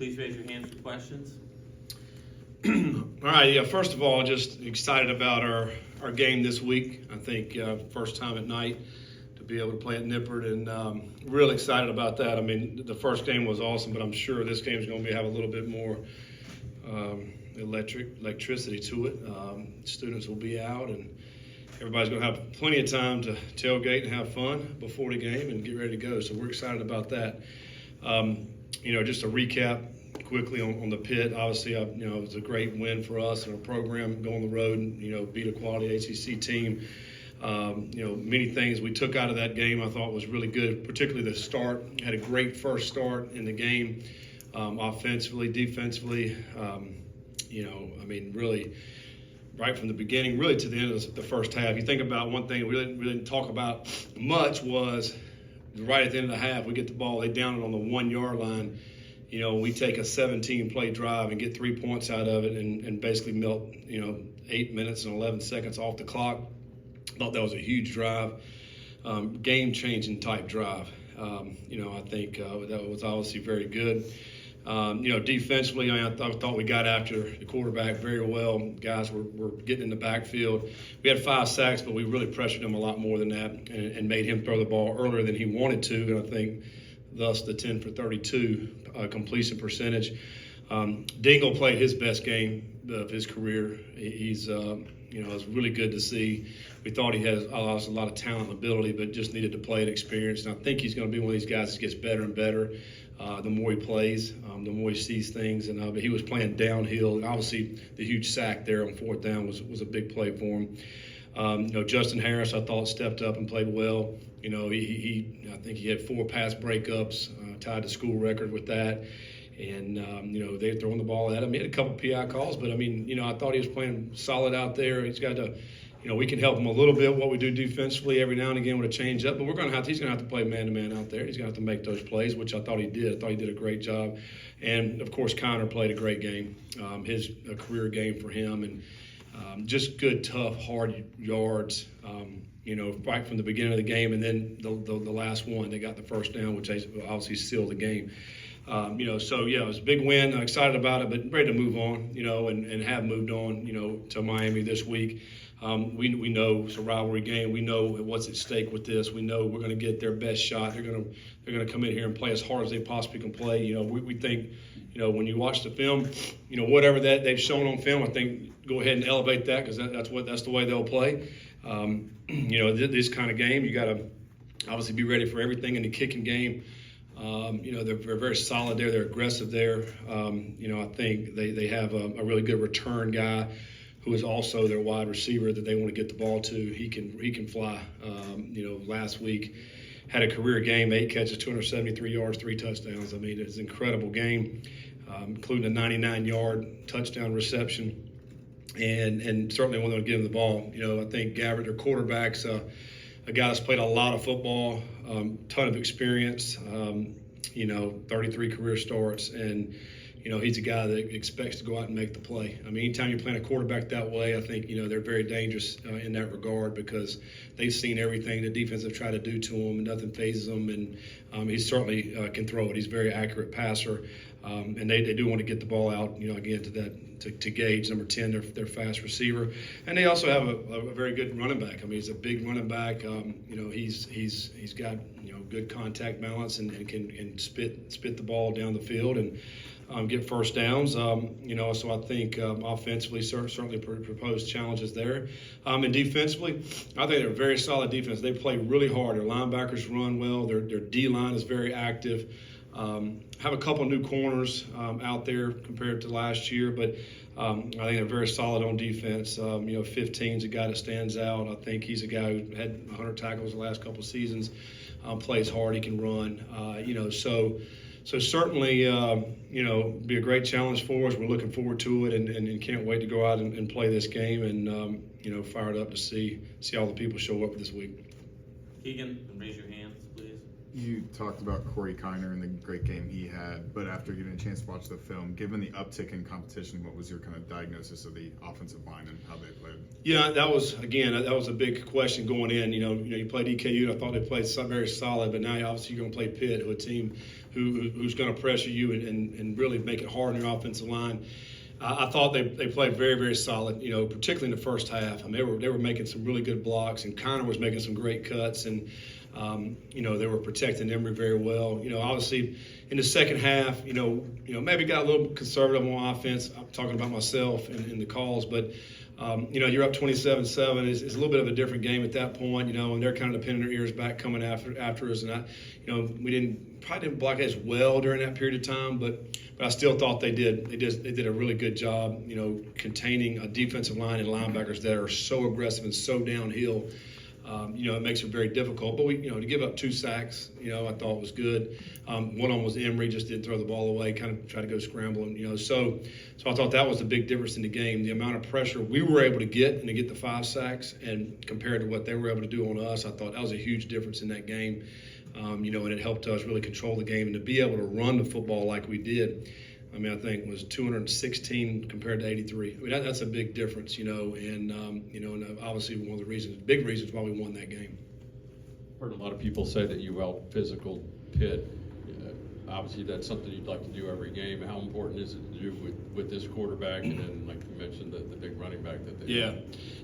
please raise your hand for questions. All right, yeah, first of all, just excited about our game this week. I think first time at night to be able to play at Nippert, and really excited about that. I mean, the first game was awesome, but I'm sure this game is going to have a little bit more electricity to it. Students will be out, and everybody's going to have plenty of time to tailgate and have fun before the game and get ready to go. So we're excited about that. Just a recap quickly on the pit. Obviously, it was a great win for us and our program, go on the road and, beat a quality ACC team. Many things we took out of that game I thought was really good, particularly the start. Had a great first start in the game, offensively, defensively. Really right from the beginning, really to the end of the first half. You think about one thing we didn't talk about much was right at the end of the half, we get the ball, they down it on the 1 yard line. We take a 17-play drive and get 3 points out of it and basically melt, 8 minutes and 11 seconds off the clock. Thought that was a huge drive, game-changing type drive. I think that was obviously very good. Defensively, I thought we got after the quarterback very well. Guys were getting in the backfield. We had 5 sacks, but we really pressured him a lot more than that and made him throw the ball earlier than he wanted to. And I think thus the 10 for 32 completion percentage. Dingle played his best game of his career. He's, it was really good to see. We thought he had a lot of talent and ability, but just needed to play and experience. And I think he's going to be one of these guys that gets better and better the more he plays, the more he sees things. And but he was playing downhill. And obviously, the huge sack there on 4th down was a big play for him. Justin Harris, I thought, stepped up and played well. I think he had 4 pass breakups, tied the school record with that. And, they're throwing the ball at him. He had a couple PI calls, but, I thought he was playing solid out there. He's got to, we can help him a little bit what we do defensively every now and again with a change up, but he's going to have to play man-to-man out there. He's going to have to make those plays, which I thought he did. I thought he did a great job. And, of course, Connor played a great game, his career game for him. And just good, tough, hard yards, right from the beginning of the game. And then the last one, they got the first down, which obviously sealed the game. It was a big win. I'm excited about it, but ready to move on, and have moved on, to Miami this week. We know it's a rivalry game. We know what's at stake with this. We know we're going to get their best shot. They're going to come in here and play as hard as they possibly can play. We think, when you watch the film, whatever that they've shown on film, I think go ahead and elevate that because that's the way they'll play. This kind of game, you got to obviously be ready for everything in the kicking game. They're very solid there. They're aggressive there. I think they have a really good return guy who is also their wide receiver that they want to get the ball to. He can fly. Last week had a career game, 8 catches, 273 yards, 3 touchdowns. It's an incredible game, including a 99-yard touchdown reception. And certainly when they'll get him the ball. I think Gabbert, their quarterback's a guy that's played a lot of football, ton of experience, 33 career starts, and he's a guy that expects to go out and make the play. Anytime you're playing a quarterback that way, I think they're very dangerous in that regard because they've seen everything the defense have tried to do to him, and nothing phases them. And he certainly can throw it. He's a very accurate passer, and they do want to get the ball out, again to Gage, number 10, their fast receiver, and they also have a very good running back. He's a big running back. He's got good contact balance and can spit the ball down the field and get first downs. So I think offensively certainly proposed challenges there. And defensively, I think they're a very solid defense. They play really hard. Their linebackers run well. Their D-line is very active. Have a couple new corners out there compared to last year, but I think they're very solid on defense. 15's a guy that stands out. I think he's a guy who had 100 tackles the last couple of seasons, plays hard, he can run. So certainly, be a great challenge for us. We're looking forward to it and can't wait to go out and play this game and, fired up to see all the people show up this week. Keegan, raise your hands, please. You talked about Corey Kiner and the great game he had, but after getting a chance to watch the film, given the uptick in competition, what was your kind of diagnosis of the offensive line and how they played? Yeah, that was a big question going in. You played EKU, and I thought they played very solid, but now obviously you're going to play Pitt, a team who's going to pressure you and really make it hard on your offensive line. I thought they played very, very solid, particularly in the first half. I mean, they were making some really good blocks, and Connor was making some great cuts, and they were protecting Emory very well. Obviously in the second half, maybe got a little conservative on offense. I'm talking about myself in the calls, but you're up 27-7. It's a little bit of a different game at that point, and they're kind of pinning their ears back coming after us. And we probably didn't block as well during that period of time, but I still thought they did a really good job, containing a defensive line and linebackers that are so aggressive and so downhill. It makes it very difficult. But to give up 2 sacks, I thought was good. One of them was Emory, just didn't throw the ball away, kind of tried to go scrambling. So I thought that was the big difference in the game. The amount of pressure we were able to get and to get the 5 sacks, and compared to what they were able to do on us, I thought that was a huge difference in that game. And it helped us really control the game and to be able to run the football like we did. I mean, I think it was 216 compared to 83. I mean, that's a big difference, and obviously one of the big reasons why we won that game. Heard a lot of people say that you out-physical Pitt. Obviously, that's something you'd like to do every game. How important is it to do with this quarterback, and then, like you mentioned, the big running back that they have?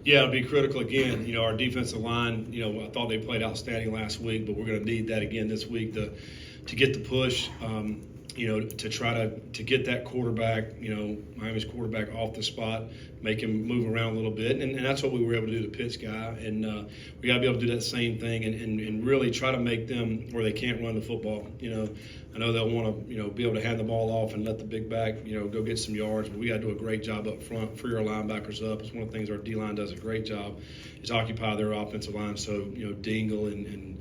Yeah, it'll be critical again. Our defensive line, I thought they played outstanding last week, but we're going to need that again this week to get the push. To try to get that quarterback, Miami's quarterback off the spot, make him move around a little bit. And that's what we were able to do to Pitt's guy. And we got to be able to do that same thing and really try to make them where they can't run the football. I know they'll want to, be able to hand the ball off and let the big back, go get some yards. But we got to do a great job up front, free our linebackers up. It's one of the things our D-line does a great job is occupy their offensive line. So, Dingle and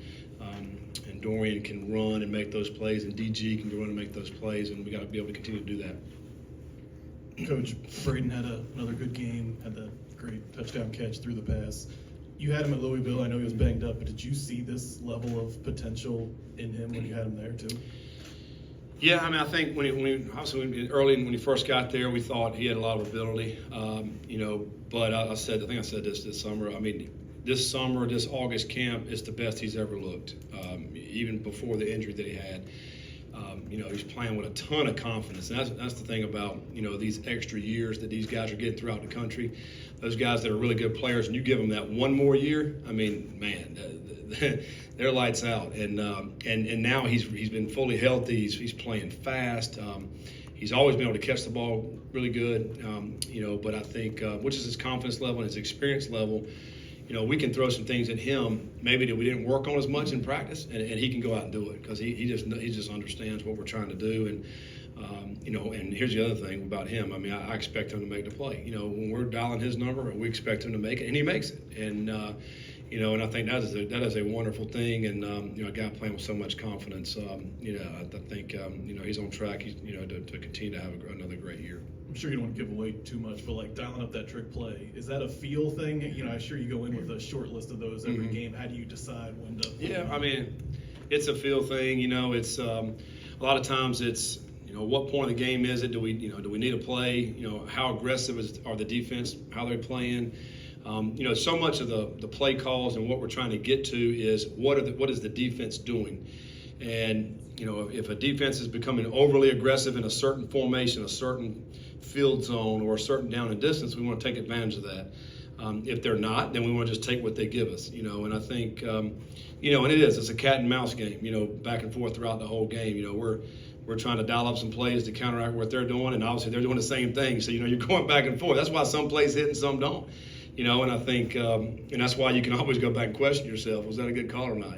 Dorian can run and make those plays, and DG can go run and make those plays, and we got to be able to continue to do that. Coach, Braden had another good game, had that great touchdown catch through the pass. You had him at Louisville. I know he was banged up, but did you see this level of potential in him when you had him there too? Yeah, I mean, I think when he first got there, we thought he had a lot of ability, but I think I said this summer. I mean, this summer, this August camp is the best he's ever looked, even before the injury that he had. He's playing with a ton of confidence. And that's the thing about, these extra years that these guys are getting throughout the country. Those guys that are really good players, and you give them that one more year, I mean, man, they're lights out. And now he's been fully healthy. He's playing fast. He's always been able to catch the ball really good, but I think, which is his confidence level and his experience level, we can throw some things at him maybe that we didn't work on as much in practice, and he can go out and do it because he just understands what we're trying to do. And and here's the other thing about him. I mean, I expect him to make the play. When we're dialing his number, we expect him to make it, and he makes it. And and I think that is a wonderful thing. And a guy playing with so much confidence. I think he's on track. To continue to have another great year. I'm sure you don't want to give away too much, but like dialing up that trick play, is that a feel thing? I'm sure you go in with a short list of those every game. How do you decide when to? Yeah, I mean, it's a feel thing. It's a lot of times it's what point of the game is it? Do we need a play? How aggressive are the defense? How they're playing? So much of the play calls and what we're trying to get to is what is the defense doing? And if a defense is becoming overly aggressive in a certain formation, a certain field zone, or a certain down and distance, we want to take advantage of that. If they're not, then we want to just take what they give us. And I think and it's a cat and mouse game. Back and forth throughout the whole game. We're trying to dial up some plays to counteract what they're doing, and obviously they're doing the same thing. So you're going back and forth. That's why some plays hit and some don't. And I think and that's why you can always go back and question yourself: was that a good call or not?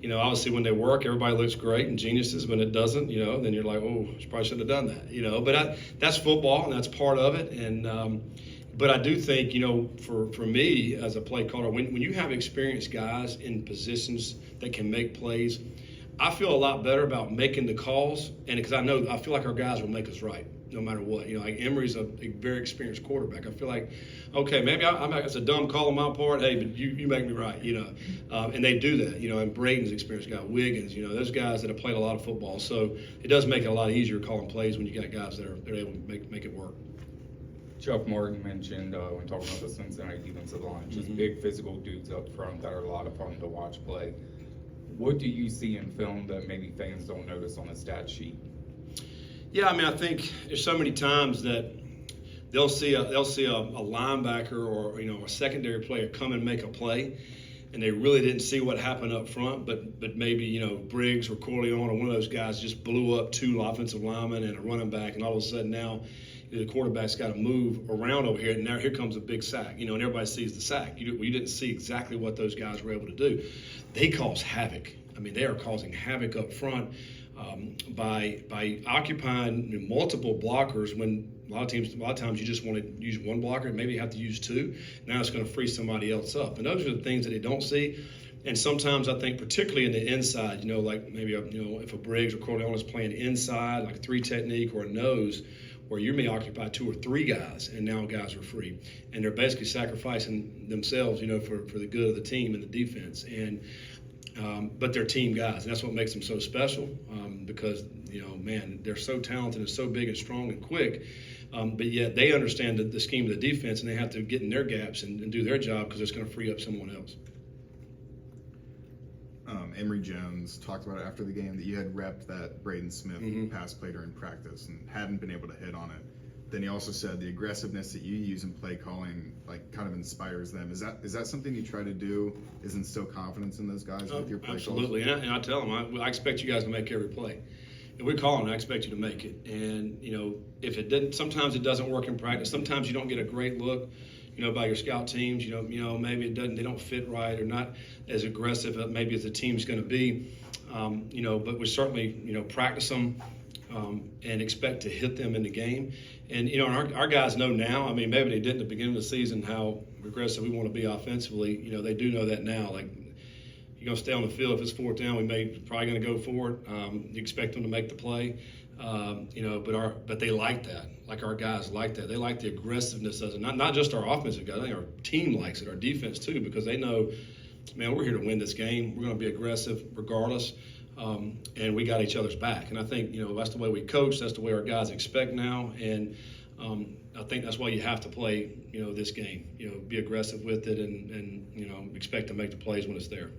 Obviously when they work, everybody looks great and geniuses. When it doesn't, then you're like, oh, you probably shouldn't have done that. But that's football, and that's part of it. And but I do think, for me as a play caller, when you have experienced guys in positions that can make plays, I feel a lot better about making the calls, and because I feel like our guys will make us right. no matter what. You know, like Emery's a very experienced quarterback. I feel like, okay, maybe it's a dumb call on my part. Hey, but you make me right, you know. And they do that, you know. And Braden's experienced guy, Wiggins, you know, those guys that have played a lot of football. So it does make it a lot easier calling plays when you got guys that are able to make it work. Chuck Martin mentioned when talking about the Cincinnati defensive line, just big physical dudes up front that are a lot of fun to watch play. What do you see in film that maybe fans don't notice on the stat sheet? Yeah, I mean, I think there's so many times that they'll see a linebacker or, you know, a secondary player come and make a play, and they really didn't see what happened up front, but maybe, you know, Briggs or Corleone or one of those guys just blew up two offensive linemen and a running back, and all of a sudden now the quarterback's got to move around over here, and now here comes a big sack, you know, and everybody sees the sack. You didn't see exactly what those guys were able to do. They cause havoc. I mean, they are causing havoc up front by occupying multiple blockers when a lot of times you just want to use one blocker, maybe you have to use two. Now it's going to free somebody else up. And those are the things that they don't see. And sometimes I think, particularly in the inside, you know, like maybe, if a Briggs or Corleone is playing inside, like a three technique or a nose, where you may occupy two or three guys, and now guys are free. And they're basically sacrificing themselves, you know, for the good of the team and the defense. And but they're team guys, and that's what makes them so special because, you know, man, they're so talented and so big and strong and quick, but yet they understand the scheme of the defense, and they have to get in their gaps and do their job because it's going to free up someone else. Emory Jones talked about it after the game that you had repped that Braden Smith pass play during practice and hadn't been able to hit on it. Then he also said the aggressiveness that you use in play calling like kind of inspires them. Is that something you try to do? Is instill confidence in those guys with your play Absolutely, calls? and I tell them I expect you guys to make every play. If we're calling, I expect you to make it. And, you know, if it didn't, sometimes it doesn't work in practice. Sometimes you don't get a great look, you know, by your scout teams. You know, maybe they don't fit right or not as aggressive maybe as the team's going to be. You know, but we certainly, you know, practice them and expect to hit them in the game. And, you know, our guys know now. I mean, maybe they didn't at the beginning of the season how aggressive we want to be offensively. You know, they do know that now. Like, you're going to stay on the field. If it's fourth down, probably going to go for it. You expect them to make the play. You know, but they like that. Like our guys like that. They like the aggressiveness of it. Not just our offensive guys. I think our team likes it. Our defense too, because they know, man, we're here to win this game. We're going to be aggressive regardless. And we got each other's back. And I think, you know, that's the way we coach. That's the way our guys expect now. And I think that's why you have to play, you know, this game. You know, be aggressive with it and you know, expect to make the plays when it's there.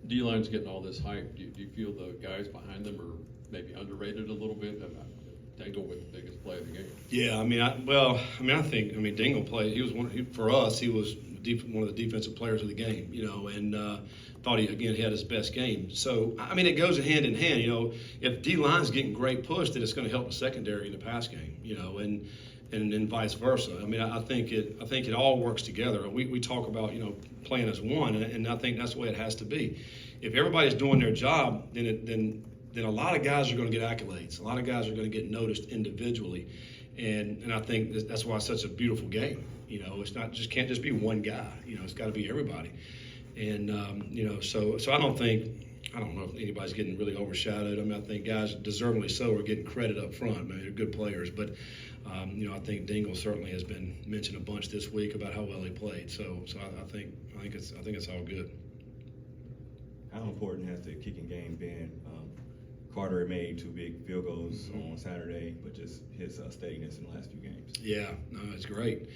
D-line's getting all this hype. Do you feel the guys behind them are maybe underrated a little bit? Dingle with the biggest play of the game. Yeah, I think Dingle played. He was for us. He was one of the defensive players of the game. You know, and thought he had his best game. So I mean, it goes hand in hand. You know, if D-line's getting great push, then it's going to help the secondary in the pass game. You know, and vice versa. I mean, I think it all works together. We talk about, you know, playing as one, and I think that's the way it has to be. If everybody's doing their job, then a lot of guys are going to get accolades. A lot of guys are going to get noticed individually, and I think that's why it's such a beautiful game. You know, it's not can't just be one guy. You know, it's got to be everybody, and you know, so I don't know if anybody's getting really overshadowed. I mean, I think guys deservedly so are getting credit up front. I mean, they're good players, but you know, I think Dingle certainly has been mentioned a bunch this week about how well he played. So I think it's all good. How important has the kicking game been? Carter made 2 big field goals on Saturday, but just his steadiness in the last few games. Yeah, no, it's great.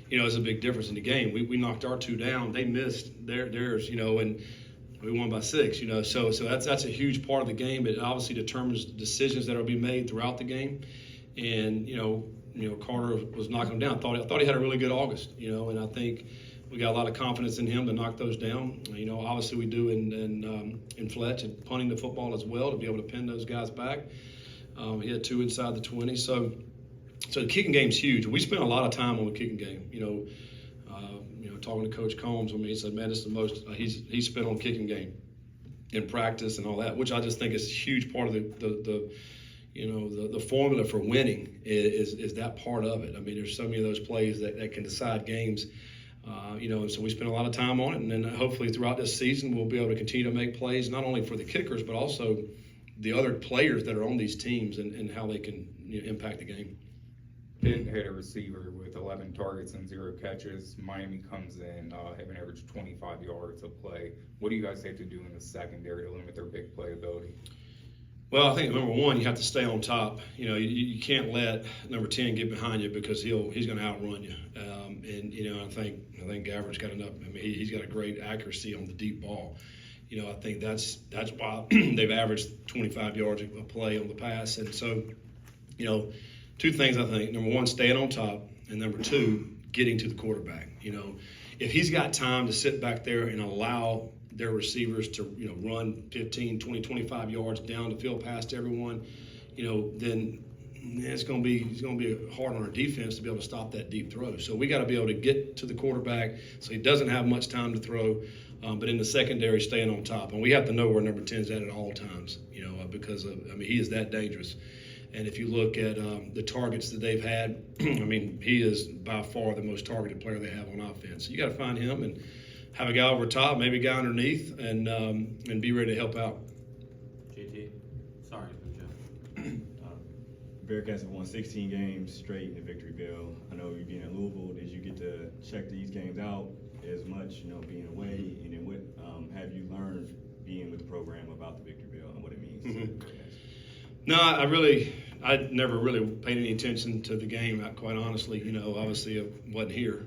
You know, it's a big difference in the game. We knocked our 2 down. They missed theirs, you know, and we won by 6, you know. So that's a huge part of the game. It obviously determines the decisions that will be made throughout the game. And, you know, Carter was knocking them down. I thought he had a really good August, you know, and I think we got a lot of confidence in him to knock those down. You know, obviously we do in Fletch and punting the football as well to be able to pin those guys back. He had 2 inside the 20. So the kicking game's huge. We spent a lot of time on the kicking game. You know, talking to Coach Combs, I mean, he said, man, it's the most he's spent on kicking game in practice and all that, which I just think is a huge part of the formula for winning is that part of it. I mean, there's so many of those plays that can decide games. You know, and so we spend a lot of time on it, and then hopefully throughout this season we'll be able to continue to make plays, not only for the kickers, but also the other players that are on these teams and how they can, you know, impact the game. Pitt had a receiver with 11 targets and 0 catches. Miami comes in, having averaged 25 yards a play. What do you guys have to do in the secondary to limit their big playability? Well, I think number one, you have to stay on top. You can't let number 10 get behind you because he's going to outrun you. And I think Gafford's got enough. I mean, he's got a great accuracy on the deep ball. I think that's why they've averaged 25 yards a play on the pass. And so, two things I think. Number one, staying on top, and number two, getting to the quarterback. If he's got time to sit back there and allow their receivers to run 15, 20, 25 yards down the field past everyone, then it's going to be hard on our defense to be able to stop that deep throw. So we got to be able to get to the quarterback so he doesn't have much time to throw. But in the secondary, staying on top, and we have to know where number 10 is at all times. Because he is that dangerous. And if you look at the targets that they've had, he is by far the most targeted player they have on offense. So you got to find him and have a guy over top, maybe a guy underneath, and be ready to help out. JT, sorry, Jeff. Bearcats have won 16 games straight in the Victory Bell. I know you being in Louisville, did you get to check these games out as much, being away? And then what have you learned being with the program about the Victory Bell and what it means to the Bearcats? No, I never really paid any attention to the game, quite honestly. Obviously I wasn't here,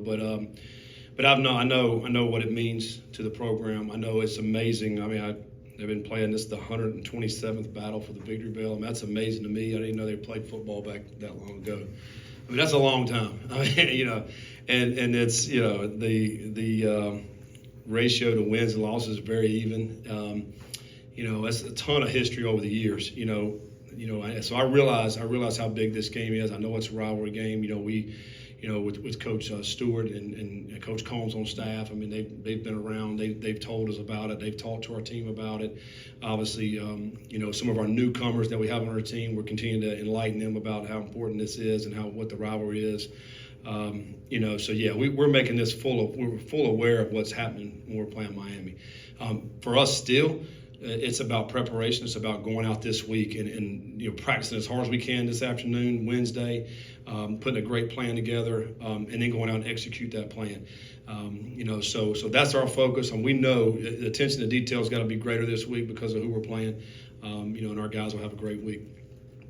but I know what it means to the program. I know it's amazing. They've been playing this the 127th battle for the Victory Bell, and that's amazing to me. I didn't know they played football back that long ago. That's a long time. And it's the ratio to wins and losses is very even. That's a ton of history over the years. So I realize how big this game is. I know it's a rivalry game. With Coach Stewart and Coach Combs on staff. They've been around. They've told us about it. They've talked to our team about it. Obviously, some of our newcomers that we have on our team, we're continuing to enlighten them about how important this is and what the rivalry is. So yeah, we're making this we're full aware of what's happening when we're playing Miami. For us, still. It's about preparation. It's about going out this week and practicing as hard as we can this afternoon, Wednesday, putting a great plan together, and then going out and execute that plan. So that's our focus, and we know the attention to detail has got to be greater this week because of who we're playing. And our guys will have a great week.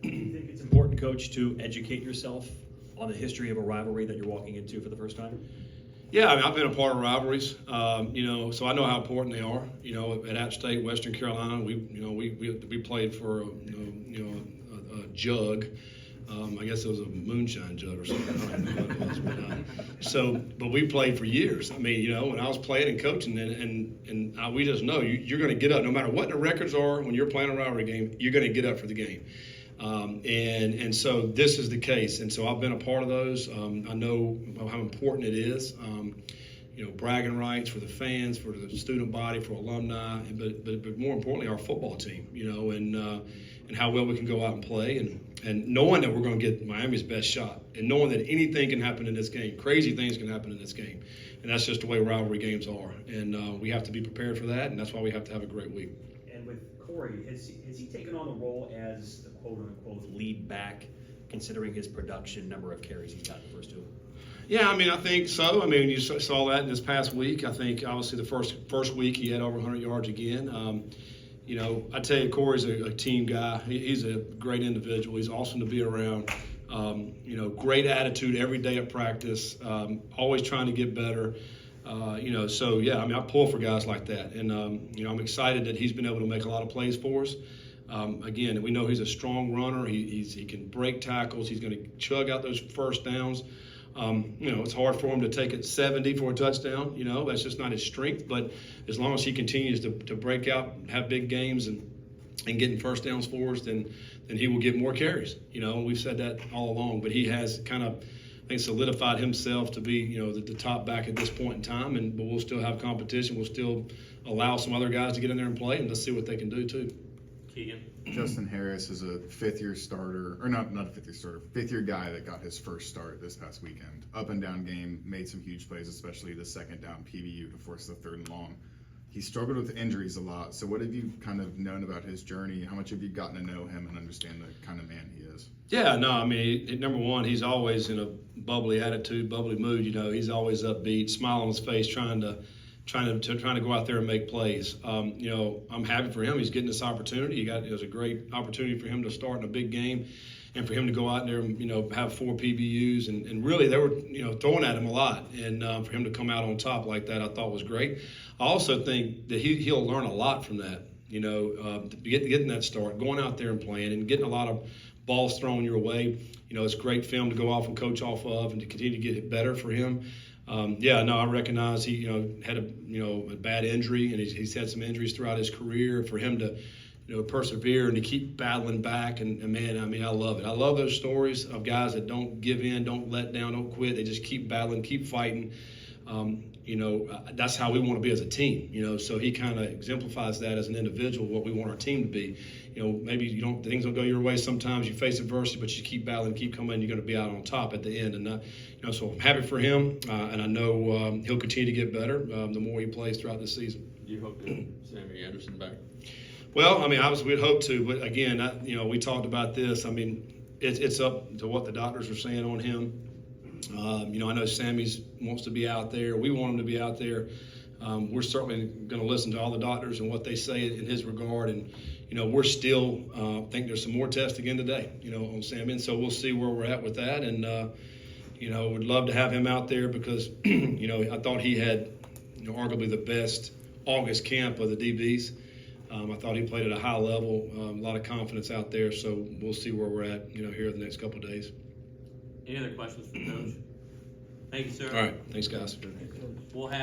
Do you think it's important, Coach, to educate yourself on the history of a rivalry that you're walking into for the first time? Yeah, I've been a part of rivalries, so I know how important they are. At App State, Western Carolina, we played for a jug. I guess it was a moonshine jug or something. I don't know what it was, but we played for years. When I was playing and coaching, and we just know you're going to get up no matter what the records are. When you're playing a rivalry game, you're going to get up for the game. And so this is the case, and so I've been a part of those. I know how important it is. Bragging rights for the fans, for the student body, for alumni, but more importantly, our football team. And how well we can go out and play, and knowing that we're going to get Miami's best shot, and knowing that anything can happen in this game, crazy things can happen in this game, and that's just the way rivalry games are. And we have to be prepared for that, and that's why we have to have a great week. And with Corey, has he taken on the role as the quote-unquote lead back, considering his production, number of carries he's got in the first two? Yeah, I think so. You saw that in this past week. I think obviously the first week he had over 100 yards again. I tell you, Corey's a team guy. He's a great individual. He's awesome to be around. Great attitude every day at practice. Always trying to get better. So yeah, I pull for guys like that, and I'm excited that he's been able to make a lot of plays for us. Again, we know he's a strong runner. He can break tackles. He's going to chug out those first downs. It's hard for him to take it 70 for a touchdown. That's just not his strength. But as long as he continues to break out, have big games, and getting first downs for us, then he will get more carries. We've said that all along. But he has kind of, I think, solidified himself to be, the top back at this point in time. But we'll still have competition. We'll still allow some other guys to get in there and play, and let's see what they can do too. Keegan? Justin Harris is a fifth-year starter, or not a fifth-year starter, fifth-year guy that got his first start this past weekend. Up and down game, made some huge plays, especially the second down PBU to force the third and long. He struggled with injuries a lot. So what have you kind of known about his journey? How much have you gotten to know him and understand the kind of man he is? Yeah, no, I mean, number one, he's always in a bubbly attitude, bubbly mood. You know, he's always upbeat, smile on his face, trying to go out there and make plays. You know, I'm happy for him. He's getting this opportunity. It was a great opportunity for him to start in a big game, and for him to go out there and, you know, have 4 PBUs, and really they were, you know, throwing at him a lot, and for him to come out on top like that, I thought was great. I also think that he'll learn a lot from that. You know, getting that start, going out there and playing, and getting a lot of balls thrown your way. You know, it's great for him to go off and coach off of, and to continue to get it better for him. Yeah, no, I recognize he, you know, had a bad injury, and he's had some injuries throughout his career. For him to, you know, persevere and to keep battling back, and man, I mean, I love it. I love those stories of guys that don't give in, don't let down, don't quit. They just keep battling, keep fighting. You know, that's how we want to be as a team, you know, so he kind of exemplifies that as an individual, what we want our team to be. You know, maybe things don't go your way sometimes, you face adversity, but you keep battling, keep coming, you're going to be out on top at the end. And, you know, so I'm happy for him, and I know he'll continue to get better the more he plays throughout the season. Do you hope to get Sammy Anderson back? Well, I mean, obviously we'd hope to, but again, you know, we talked about this. I mean, it's up to what the doctors are saying on him. You know, I know Sammy's wants to be out there. We want him to be out there. We're certainly going to listen to all the doctors and what they say in his regard. And, you know, we're still think there's some more tests again today, you know, on Sammy. And so we'll see where we're at with that. And, you know, would love to have him out there because, you know, I thought he had, you know, arguably the best August camp of the DBs. I thought he played at a high level, a lot of confidence out there. So we'll see where we're at, you know, here in the next couple of days. Any other questions for Coach? Thank you, sir. All right. Thanks, guys. We'll have